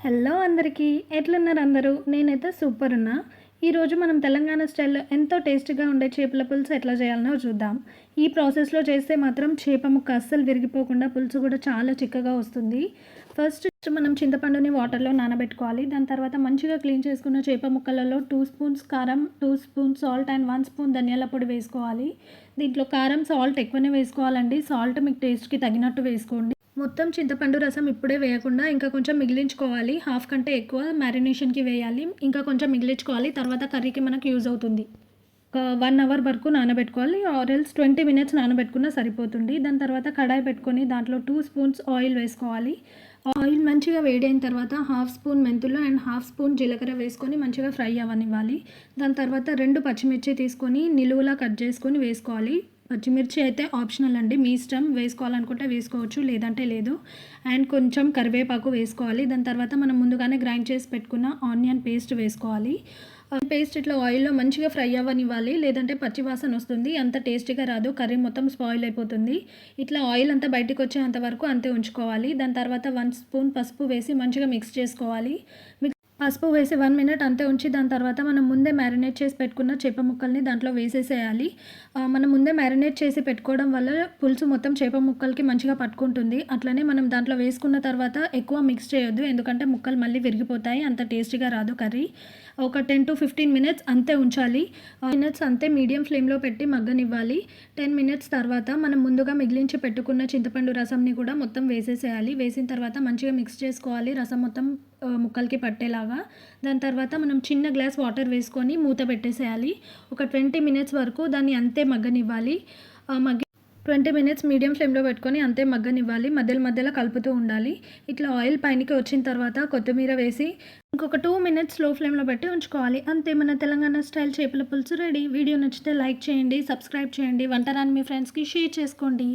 Hello అందరికీ ఎట్లున్నారు అందరూ? నేనైతే సూపర్ ఉన్నా. ఈరోజు మనం తెలంగాణ స్టైల్‌లో ఎంతో టేస్టీగా ఉండే చేపల పులుసు ఎట్లా చేయాలనో చూద్దాం. ఈ ప్రాసెస్‌లో చేస్తే మాత్రం చేప ముక్క అస్సలు విరిగిపోకుండా పులుసు కూడా చాలా చిక్కగా వస్తుంది. ఫస్ట్ మనం చింతపండుని వాటర్‌లో నానబెట్టుకోవాలి. దాని తర్వాత మంచిగా క్లీన్ చేసుకున్న చేప ముక్కలలో 2 స్పూన్స్ కారం, 2 స్పూన్స్ సాల్ట్ అండ్ 1 స్పూన్ ధనియాల పొడి వేసుకోవాలి. దీంట్లో కారం, సాల్ట్ ఎక్కువనే వేసుకోవాలండి. సాల్ట్ మీకు టేస్ట్‌కి తగినట్టు వేసుకోండి. మొత్తం చింతపండు రసం ఇప్పుడే వేయకుండా ఇంకా కొంచెం మిగిలించుకోవాలి. హాఫ్ కంటే ఎక్కువ మ్యారినేషన్‌కి వేయాలి. ఇంకా కొంచెం మిగిలించుకోవాలి. తర్వాత కర్రీకి మనకు యూజ్ అవుతుంది. ఒక 1 అవర్ వరకు నానబెట్టుకోవాలి. ఆర్ ఎల్స్ 20 మినిట్స్ నానబెట్టుకున్నా సరిపోతుంది. దాని తర్వాత కడాయి పెట్టుకొని దాంట్లో 2 స్పూన్స్ ఆయిల్ వేసుకోవాలి. ఆయిల్ మంచిగా వేడైన తర్వాత హాఫ్ స్పూన్ మెంతులు అండ్ హాఫ్ స్పూన్ జీలకర్ర వేసుకొని మంచిగా ఫ్రై అవ్వనివ్వాలి. దాని తర్వాత 2 పచ్చిమిర్చి తీసుకొని నిలువులా కట్ చేసుకొని వేసుకోవాలి. పచ్చిమిర్చి అయితే ఆప్షనల్ అండి, మీ ఇష్టం. వేసుకోవాలనుకుంటే వేసుకోవచ్చు, లేదంటే లేదు. అండ్ కొంచెం కరివేపాకు వేసుకోవాలి. దాని తర్వాత మనం ముందుగానే గ్రైండ్ చేసి పెట్టుకున్న ఆనియన్ పేస్ట్ వేసుకోవాలి. పేస్ట్ ఇట్లా ఆయిల్లో మంచిగా ఫ్రై అవ్వనివ్వాలి, లేదంటే పచ్చివాసన వస్తుంది, అంత టేస్టీగా రాదు, కర్రీ మొత్తం స్పాయిల్ అయిపోతుంది. ఇట్లా ఆయిల్ అంతా బయటకు వచ్చేంత వరకు అంతే ఉంచుకోవాలి. దాని తర్వాత 1 స్పూన్ పసుపు వేసి మంచిగా మిక్స్ చేసుకోవాలి. పసుపు వేసి 1 మినిట్ అంతే ఉంచి దాని తర్వాత మనం ముందే మ్యారినేట్ చేసి పెట్టుకున్న చేప ముక్కల్ని దాంట్లో వేసేసేయాలి. మనం ముందే మ్యారినేట్ చేసి పెట్టుకోవడం వల్ల పులుసు మొత్తం చేప ముక్కలకి మంచిగా పట్టుకుంటుంది. అట్లనే మనం దాంట్లో వేసుకున్న తర్వాత ఎక్కువ మిక్స్ చేయొద్దు, ఎందుకంటే ముక్కలు మళ్ళీ విరిగిపోతాయి, అంత టేస్టీగా రాదు కర్రీ. ఒక 10-15 మినిట్స్ అంతే ఉంచాలి. మినిట్స్ అంతే మీడియం ఫ్లేమ్లో పెట్టి మగ్గనివ్వాలి. 10 మినిట్స్ తర్వాత మనం ముందుగా మిగిలించి పెట్టుకున్న చింతపండు రసంని కూడా మొత్తం వేసేసేయాలి. వేసిన తర్వాత మంచిగా మిక్స్ చేసుకోవాలి, రసం మొత్తం ముక్కలకి పట్టేలాగా. దాని తర్వాత మనం చిన్న గ్లాస్ వాటర్ వేసుకొని మూత పెట్టేసేయాలి. ఒక 20 మినిట్స్ వరకు దాన్ని అంతే మగ్గనివ్వాలి. 20 మినిట్స్ మీడియం ఫ్లేమ్లో పెట్టుకొని అంతే మగ్గనివ్వాలి. మధ్యలో కలుపుతూ ఉండాలి. ఇట్లా ఆయిల్ పైనకి వచ్చిన తర్వాత కొత్తిమీర వేసి ఇంకొక 2 మినిట్స్ స్లో ఫ్లేమ్లో పెట్టి ఉంచుకోవాలి. అంతే, మన తెలంగాణ స్టైల్ చేపల పులుసు రెడీ. వీడియో నచ్చితే లైక్ చేయండి, సబ్స్క్రైబ్ చేయండి, వంట రాని మీ ఫ్రెండ్స్కి షేర్ చేసుకోండి.